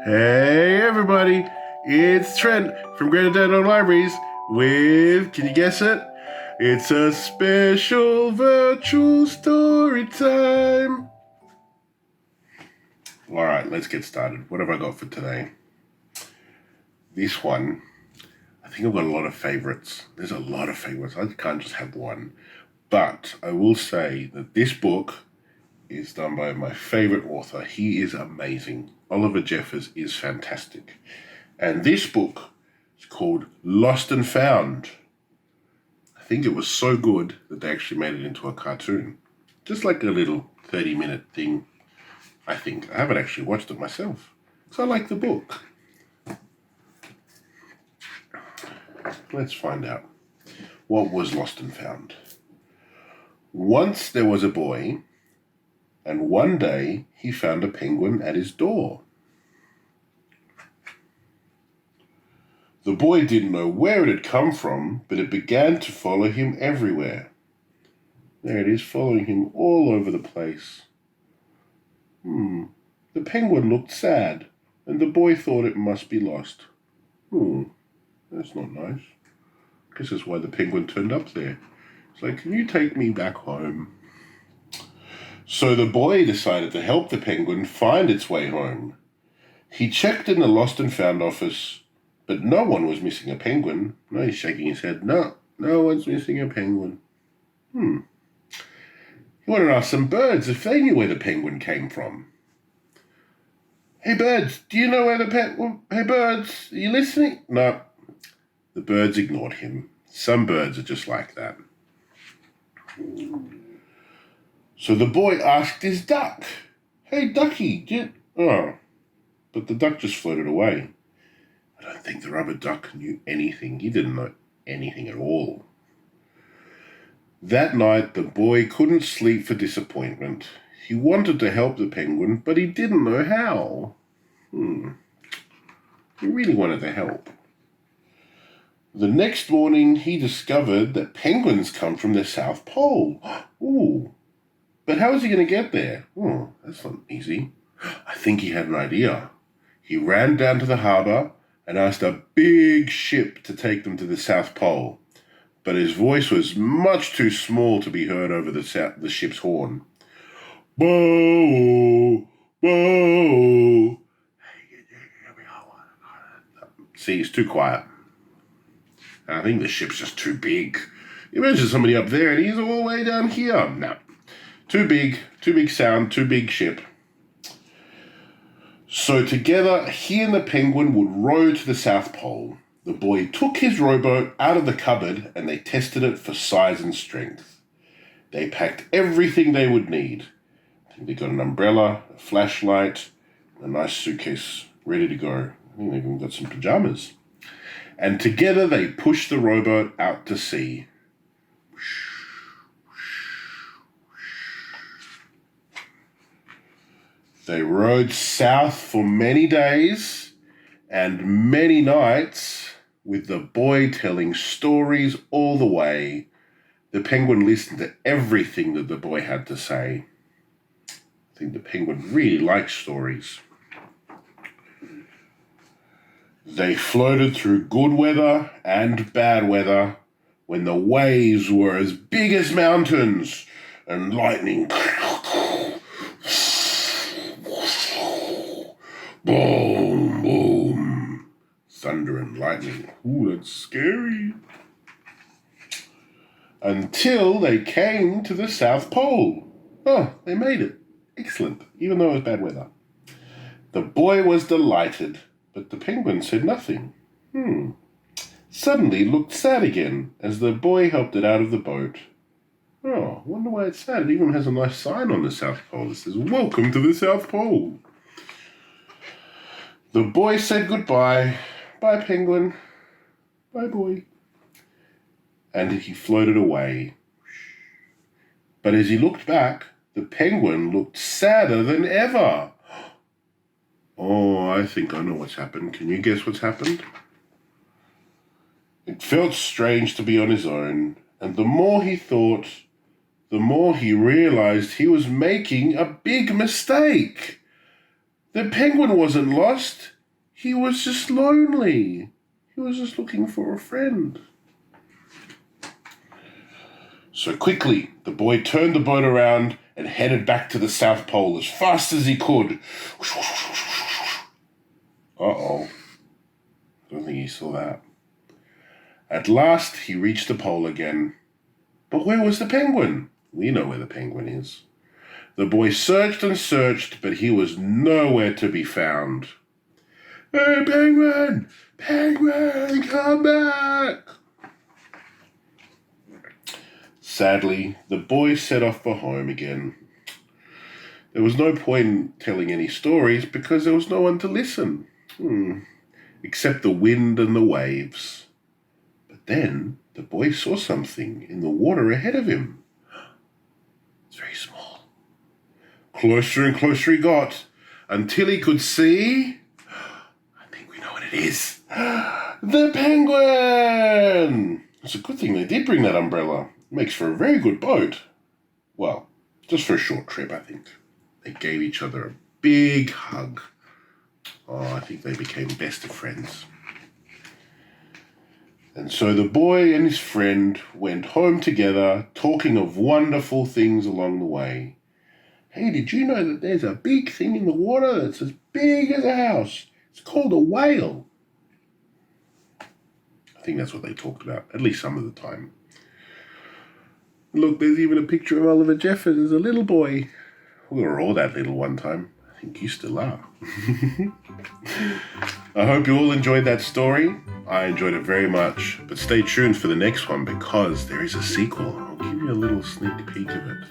Hey everybody, it's Trent from Greater Download Libraries with, can you guess it? It's a special virtual story time. Alright, let's get started. What have I got for today? This one, I think I've got a lot of favorites. There's a lot of favorites. I can't just have one. But I will say that this book is done by my favorite author. He is amazing. Oliver Jeffers is fantastic. And this book is called Lost and Found. I think it was so good that they actually made it into a cartoon. Just like a little 30-minute thing, I think. I haven't actually watched it myself. So I like the book. Let's find out. What was Lost and Found? Once there was a boy, and one day he found a penguin at his door. The boy didn't know where it had come from, but it began to follow him everywhere. There it is, following him all over the place. The penguin looked sad, and the boy thought it must be lost. That's not nice. Guess that's why the penguin turned up there. It's like, can you take me back home? So the boy decided to help the penguin find its way home. He checked in the Lost and Found office, but no one was missing a penguin. No, he's shaking his head. No one's missing a penguin. He wanted to ask some birds if they knew where the penguin came from. Hey birds, do you know where the penguin... Hey birds, are you listening? No. The birds ignored him. Some birds are just like that. So the boy asked his duck, "Hey ducky, but the duck just floated away. I don't think the rubber duck knew anything. He didn't know anything at all. That night the boy couldn't sleep for disappointment. He wanted to help the penguin, but he didn't know how. He really wanted to help. The next morning he discovered that penguins come from the South Pole. But how is he going to get there? That's not easy. I think he had an idea. He ran down to the harbour and asked a big ship to take them to the South Pole. But his voice was much too small to be heard over the ship's horn. Bow, bow. See, it's too quiet. I think the ship's just too big. Imagine somebody up there and he's all the way down here. No. Too big sound, too big ship. So together, he and the penguin would row to the South Pole. The boy took his rowboat out of the cupboard and they tested it for size and strength. They packed everything they would need. I think they got an umbrella, a flashlight, a nice suitcase ready to go. I think they even got some pajamas. And together they pushed the rowboat out to sea. They rowed south for many days and many nights, with the boy telling stories all the way. The penguin listened to everything that the boy had to say. I think the penguin really likes stories. They floated through good weather and bad weather when the waves were as big as mountains and lightning. Boom, boom. Thunder and lightning. That's scary. Until they came to the South Pole. They made it. Excellent, even though it was bad weather. The boy was delighted, but the penguin said nothing. Suddenly looked sad again as the boy helped it out of the boat. Wonder why it's sad. It even has a nice sign on the South Pole that says, "Welcome to the South Pole." The boy said goodbye. Bye, penguin. Bye, boy. And he floated away. But as he looked back, the penguin looked sadder than ever. I think I know what's happened. Can you guess what's happened? It felt strange to be on his own, and the more he thought, the more he realized he was making a big mistake. The penguin wasn't lost. He was just lonely. He was just looking for a friend. So quickly, the boy turned the boat around and headed back to the South Pole as fast as he could. Uh-oh. I don't think he saw that. At last, he reached the pole again. But where was the penguin? We know where the penguin is. The boy searched and searched, but he was nowhere to be found. Hey, penguin! Penguin, come back! Sadly, the boy set off for home again. There was no point in telling any stories because there was no one to listen, except the wind and the waves. But then the boy saw something in the water ahead of him. It's very small. Closer and closer he got until he could see... I think we know what it is. The penguin! It's a good thing they did bring that umbrella. Makes for a very good boat. Well, just for a short trip, I think. They gave each other a big hug. Oh, I think they became best of friends. And so the boy and his friend went home together, talking of wonderful things along the way. Hey, did you know that there's a big thing in the water that's as big as a house? It's called a whale. I think that's what they talked about, at least some of the time. Look, there's even a picture of Oliver Jeffers as a little boy. We were all that little one time. I think you still are. I hope you all enjoyed that story. I enjoyed it very much. But stay tuned for the next one because there is a sequel. I'll give you a little sneak peek of it.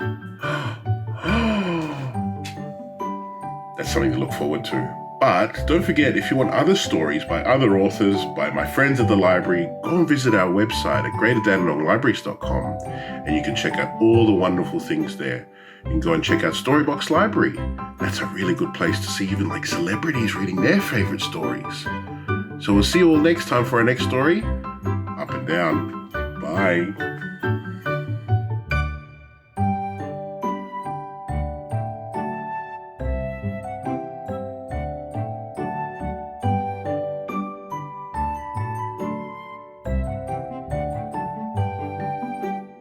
That's something to look forward to. But don't forget, if you want other stories by other authors, by my friends at the library, go and visit our website at greaterdandenonglibraries.com and you can check out all the wonderful things there. You can go and check out Storybox Library. That's a really good place to see even like celebrities reading their favorite stories. So we'll see you all next time for our next story. Up and down. Bye.